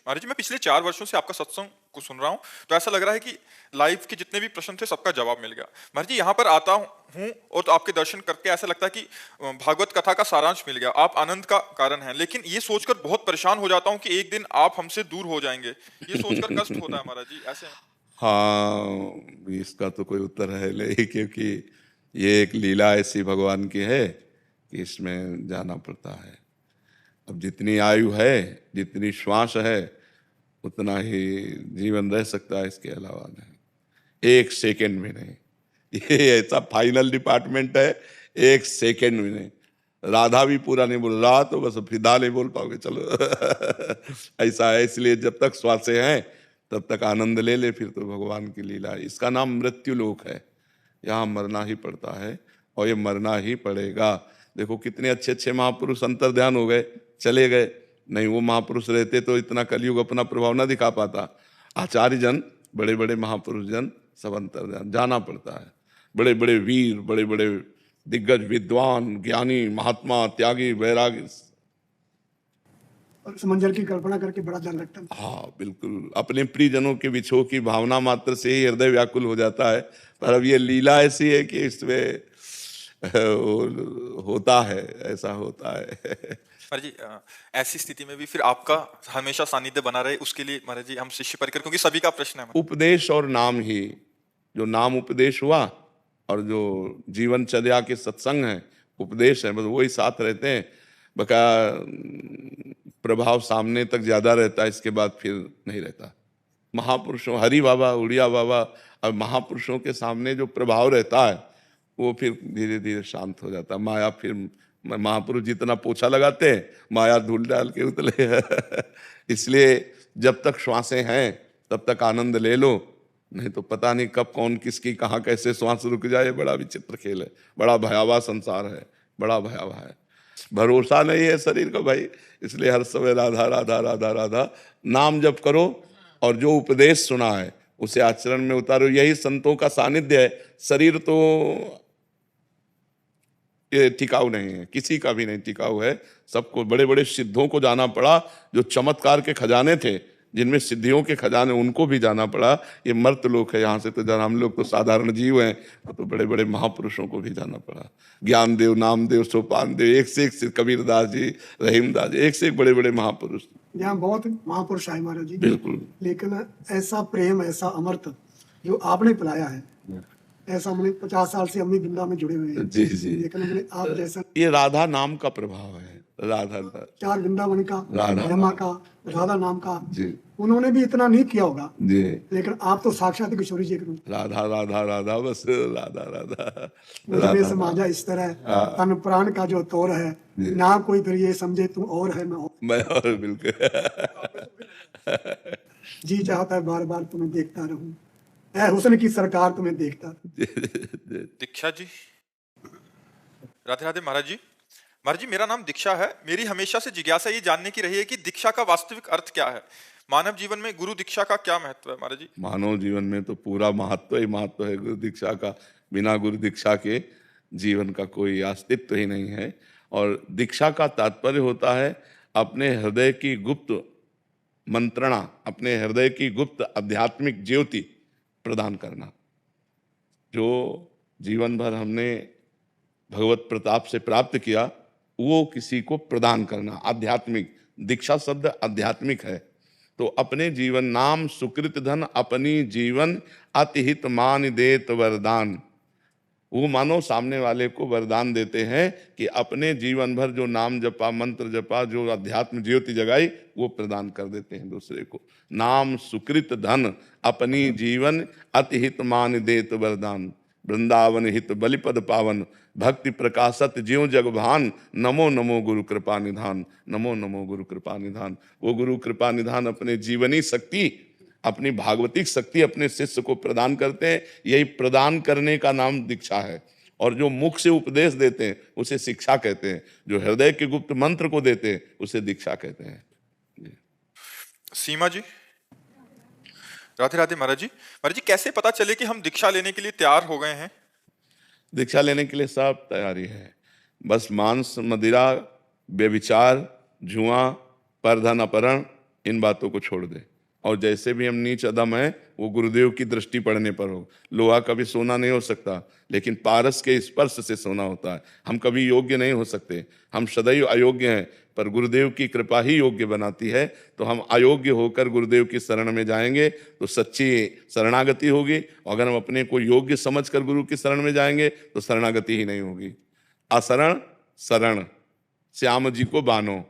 महाराज जी, मैं पिछले 4 वर्षों से आपका सत्संग को सुन रहा हूँ, तो ऐसा लग रहा है कि लाइफ के जितने भी प्रश्न थे सबका जवाब मिल गया। महाराज जी, यहाँ पर आता हूँ और तो आपके दर्शन करके ऐसा लगता है कि भागवत कथा का सारांश मिल गया, आप आनंद का कारण हैं। लेकिन ये सोचकर बहुत परेशान हो जाता हूँ कि एक दिन आप हमसे दूर हो जाएंगे, ये सोचकर कष्ट होता है महाराज जी। ऐसे हाँ, इसका तो कोई उत्तर है नहीं, क्योंकि ये एक लीला ऐसी भगवान की है कि इसमें जाना पड़ता है। अब जितनी आयु है, जितनी श्वास है, उतना ही जीवन रह सकता है, इसके अलावा नहीं। एक सेकंड भी नहीं। ये ऐसा फाइनल डिपार्टमेंट है, एक सेकंड भी नहीं। राधा भी पूरा नहीं बोल रहा तो बस फिदा नहीं बोल पाओगे, चलो। ऐसा है, इसलिए जब तक श्वासें हैं तब तक आनंद ले ले, फिर तो भगवान की लीला है। इसका नाम मृत्यु लोक है, यहाँ मरना ही पड़ता है और ये मरना ही पड़ेगा। देखो कितने अच्छे अच्छे महापुरुष अंतर ध्यान हो गए, चले गए। नहीं, वो महापुरुष रहते तो इतना कलयुग अपना प्रभाव ना दिखा पाता। आचार्य जन, बड़े बड़े महापुरुष जन सब अंतर ध्यान, जाना पड़ता है। बड़े बड़े वीर, बड़े बड़े दिग्गज विद्वान, ज्ञानी, महात्मा, त्यागी, वैरागी, और समंजर की कल्पना करके बड़ा डर लगता है। हाँ बिल्कुल, अपने प्रियजनों के विछोह की भावना मात्र से ही हृदय व्याकुल हो जाता है। पर अब ये लीला ऐसी है कि इसमें होता है, ऐसा होता है। महाराज जी, ऐसी स्थिति में भी फिर आपका हमेशा सानिध्य बना रहे, उसके लिए महाराज जी हम शिष्य परिकर, क्योंकि सभी का प्रश्न है। उपदेश और नाम ही, जो नाम उपदेश हुआ और जो जीवनचर्या के सत्संग है, उपदेश है, बस वही साथ रहते हैं। बका प्रभाव सामने तक ज्यादा रहता है, इसके बाद फिर नहीं रहता। महापुरुषों, हरि बाबा, उड़िया बाबा और महापुरुषों के सामने जो प्रभाव रहता है वो फिर धीरे धीरे शांत हो जाता है। माया फिर, महापुरुष जितना पोछा लगाते हैं, माया धूल डाल के उतले। इसलिए जब तक श्वासें हैं तब तक आनंद ले लो, नहीं तो पता नहीं कब कौन किसकी कहाँ कैसे श्वास रुक जाए। बड़ा विचित्र खेल है, बड़ा भयावह संसार है, बड़ा भयावह है। भरोसा नहीं है शरीर का भाई, इसलिए हर समय राधा राधा राधा राधा नाम जप करो और जो उपदेश सुना है उसे आचरण में उतारो। यही संतों का सानिध्य है। शरीर तो ये टिकाऊ नहीं है, किसी का भी नहीं टिकाऊ है। सबको, बड़े बड़े सिद्धों को जाना पड़ा, जो चमत्कार के खजाने थे, जिनमें सिद्धियों के खजाने, उनको भी जाना पड़ा। ये मर्त लोक है, यहाँ से तो जाना, हम लोग तो साधारण जीव हैं, तो बड़े बड़े महापुरुषों को भी जाना पड़ा। ज्ञानदेव, नामदेव, सोपान देव, एक से कबीरदास जी, रहीमदास जी, एक से एक बड़े बड़े महापुरुष। यहाँ बहुत महापुरुष आए महाराज जी, बिल्कुल, लेकिन ऐसा प्रेम, ऐसा अमृत जो आपने पिलाया है, ऐसा हमने 50 साल से अम्मी बिंदा में जुड़े हुए हैं। जी जी, लेकिन हमने आप जैसा, ये राधा नाम का प्रभाव है। राधा, 4 वृंदावन का, राधा, ब्रह्मा का, राधा नाम का जी, उन्होंने भी इतना नहीं किया होगा जी, लेकिन आप तो साक्षात किशोरी जी के रूप। राधा राधा राधा, बस राधा राधा मुझे समाजा इस तरह तन प्राण का जो तोर है, ना कोई फिर ये समझे तू और है मैं और बिल्कुल। जी चाहता है बार बार तुम्हें देखता रहूं, ऐ हुस्न की सरकार तुम्हें देखता। दीक्षा जी, राधे राधे महाराज जी। महाराज जी, मेरा नाम दीक्षा है। मेरी हमेशा से जिज्ञासा ये जानने की रही है कि दीक्षा का वास्तविक अर्थ क्या है। मानव जीवन में गुरु दीक्षा का क्या महत्व है महाराज जी? मानव जीवन में तो पूरा महत्व ही महत्व है गुरु दीक्षा का। बिना गुरु दीक्षा के जीवन का कोई अस्तित्व ही नहीं है। और दीक्षा का तात्पर्य होता है अपने हृदय की गुप्त मंत्रणा, अपने हृदय की गुप्त आध्यात्मिक ज्योति प्रदान करना। जो जीवन भर हमने भगवत प्रताप से प्राप्त किया, वो किसी को प्रदान करना, आध्यात्मिक। दीक्षा शब्द आध्यात्मिक है। तो अपने जीवन, नाम सुकृत धन अपनी जीवन अतिहित मान देत वरदान। वो मानो सामने वाले को वरदान देते हैं कि अपने जीवन भर जो नाम जपा, मंत्र जपा, जो अध्यात्म ज्योति जगाई, वो प्रदान कर देते हैं दूसरे को। नाम सुकृत धन अपनी जीवन अतिहित मान देत वरदान। वृंदावन हित बलिपद पावन भक्ति प्रकाशत ज्यों जग भान। नमो नमो गुरु कृपा निधान, नमो नमो गुरु कृपा निधान। वो गुरु कृपा निधान अपने जीवनी शक्ति, अपनी भागवतिक शक्ति अपने शिष्य को प्रदान करते हैं। यही प्रदान करने का नाम दीक्षा है। और जो मुख से उपदेश देते हैं उसे शिक्षा कहते हैं। जो हृदय के गुप्त मंत्र को देते हैं उसे दीक्षा कहते हैं। सीमा जी, राधे राधे महाराज जी। महाराज जी, कैसे पता चले कि हम दीक्षा लेने के लिए तैयार हो गए हैं? दीक्षा लेने के लिए सब तैयारी है, बस मांस, मदिरा, व्यभिचार, जुआ, परधन अपहरण इन बातों को छोड़ दे। और जैसे भी हम नीच अदम हैं, वो गुरुदेव की दृष्टि पड़ने पर हो। लोहा कभी सोना नहीं हो सकता, लेकिन पारस के स्पर्श से सोना होता है। हम कभी योग्य नहीं हो सकते, हम सदैव अयोग्य हैं, पर गुरुदेव की कृपा ही योग्य बनाती है। तो हम अयोग्य होकर गुरुदेव की शरण में जाएंगे तो सच्ची शरणागति होगी। अगर हम अपने को योग्य समझकर गुरु की शरण में जाएंगे तो शरणागति ही नहीं होगी। असरण शरण श्याम जी को बानो।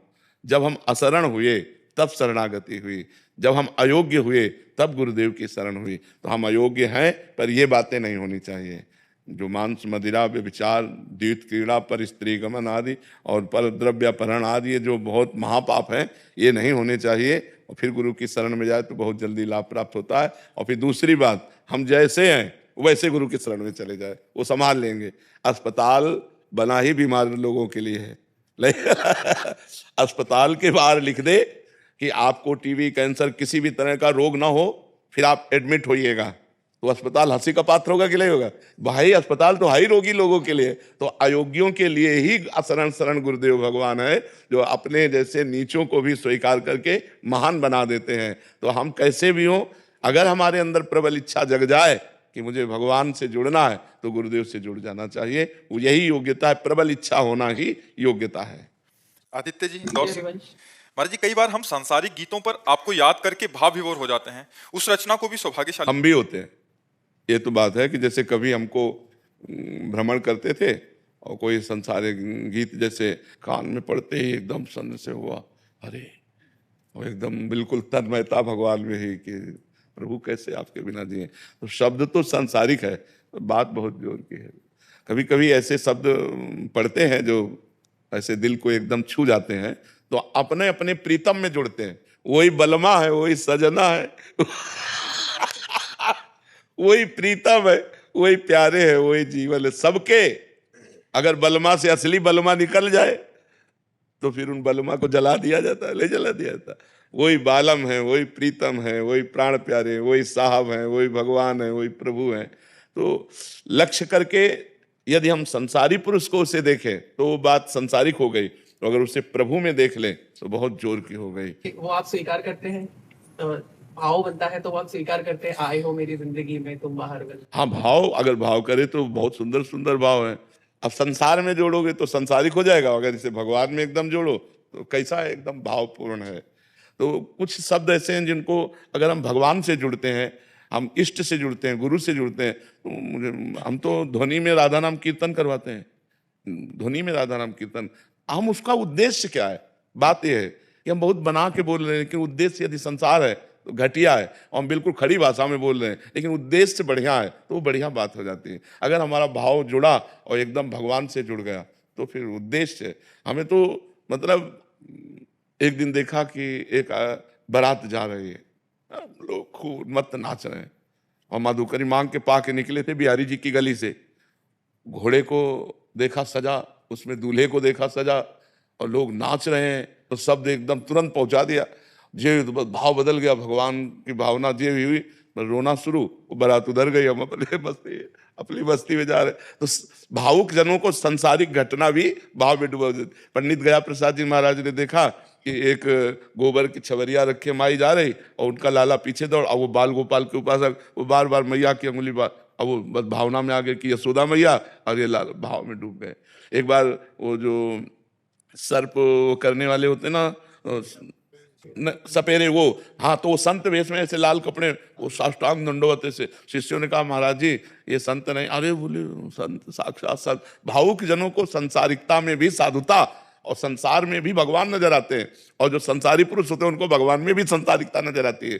जब हम असरण हुए तब शरणागति हुई, जब हम अयोग्य हुए तब गुरुदेव की शरण हुई। तो हम अयोग्य हैं, पर ये बातें नहीं होनी चाहिए जो मांस मदिरा व्यभिचार द्यूत क्रीड़ा पर स्त्री गमन आदि और पर द्रव्यापहरण आदि, ये जो बहुत महापाप हैं, ये नहीं होने चाहिए। और फिर गुरु की शरण में जाए तो बहुत जल्दी लाभ प्राप्त होता है। और फिर दूसरी बात, हम जैसे हैं वैसे गुरु की शरण में चले जाए, वो संभाल लेंगे। अस्पताल बना ही बीमार लोगों के लिए है। अस्पताल के बाहर लिख दे कि आपको टीबी कैंसर किसी भी तरह का रोग ना हो, फिर आप एडमिट होइएगा, तो अस्पताल हंसी का पात्र होगा कि नहीं होगा? भाई अस्पताल तो हाई रोगी लोगों के लिए। तो अयोग्यों के लिए ही शरण शरण गुरुदेव भगवान है, जो अपने जैसे नीचों को भी स्वीकार करके महान बना देते हैं। तो हम कैसे भी हों, अगर हमारे अंदर प्रबल इच्छा जग जाए कि मुझे भगवान से जुड़ना है, तो गुरुदेव से जुड़ जाना चाहिए। वो यही योग्यता है, प्रबल इच्छा होना ही योग्यता है। आदित्य जी, इंदौर से। महाराज जी, कई बार हम सांसारिक गीतों पर आपको याद करके भाव विभोर हो जाते हैं, उस रचना को भी सौभाग्यशाली। हम भी होते हैं। ये तो बात है कि जैसे कभी हमको भ्रमण करते थे और कोई संसारिक गीत जैसे कान में पड़ते ही एकदम सन से हुआ, अरे, और एकदम बिल्कुल तन्मयता भगवान में ही कि प्रभु कैसे आपके बिना जिए। तो शब्द तो सांसारिक है, बात बहुत जोर की है। कभी कभी ऐसे शब्द पढ़ते हैं जो ऐसे दिल को एकदम छू जाते हैं, तो अपने अपने प्रीतम में जुड़ते हैं। वही बलमा है, वही सजना है, वही प्रीतम है, वही प्यारे है, वही जीवन है सबके। अगर बलमा से असली बलमा निकल जाए तो फिर उन बलमा को जला दिया जाता है, ले जला दिया जाता है। वही बालम है, वही प्रीतम है, वही प्राण प्यारे, वही साहब है, वही भगवान है, वही प्रभु है। तो लक्ष्य करके यदि हम संसारी पुरुष को उसे देखें तो वो बात संसारिक हो गई, तो अगर उसे प्रभु में देख लें तो बहुत जोर की हो गई। वो आप स्वीकार करते हैं, भाव बनता है तो वो आप स्वीकार करते हैं, आए हो मेरी जिंदगी में तुम बाहर बन। हाँ, भाव अगर भाव करे तो बहुत सुंदर सुंदर भाव है। अब संसार में जोड़ोगे तो संसारिक हो जाएगा, अगर इसे भगवान में एकदम जोड़ो तो कैसा है, एकदम भावपूर्ण है। तो कुछ शब्द ऐसे हैं जिनको अगर हम भगवान से जुड़ते हैं, हम इष्ट से जुड़ते हैं, गुरु से जुड़ते हैं, तो हम तो ध्वनि में राधा नाम कीर्तन करवाते हैं, ध्वनि में राधा नाम कीर्तन। हम उसका उद्देश्य क्या है, बात यह है कि हम बहुत बना के बोल रहे हैं, लेकिन उद्देश्य यदि संसार है तो घटिया है, और हम बिल्कुल खड़ी भाषा में बोल रहे हैं, लेकिन उद्देश्य बढ़िया है तो वो बढ़िया बात हो जाती है। अगर हमारा भाव जुड़ा और एकदम भगवान से जुड़ गया तो फिर उद्देश्य हमें तो मतलब। एक दिन देखा कि एक बारात जा रही है, लोग खूब मत नाच रहे हैं, और माधुकरी मांग के पा के निकले थे बिहारी जी की गली से। घोड़े को देखा सजा, उसमें दूल्हे को देखा सजा, और लोग नाच रहे हैं, तो शब्द एकदम तुरंत पहुंचा दिया। जे भाव बदल गया, भगवान की भावना जे हुई, रोना शुरू, वो बारात उधर गई, हम अपनी बस्ती में जा रहे। तो भावुक जनों को संसारिक घटना भी भाव में डुबा देती। पंडित गया प्रसाद जी महाराज ने देखा कि एक गोबर की छवरिया रखे माई जा रही, और उनका लाला पीछे दौड़, और वो बाल गोपाल के उपासक, वो बार बार मैया की अंगुली बार, अब वो बस भावना में आ गए कि यशोदा मैया, और ये लाल भाव में डूब गए। एक बार वो जो सर्प करने वाले होते ना, सपेरे, वो, हाँ, तो वो संत वेश में ऐसे लाल कपड़े, वो साष्टांग दंडवत ऐसे। शिष्यों ने कहा महाराज जी ये संत नहीं। अरे बोले संत साक्षात संत। भावुक जनों को संसारिकता में भी साधुता और संसार में भी भगवान नजर आते हैं, और जो संसारी पुरुष होते हैं उनको भगवान में भी संसारिकता नजर आती है।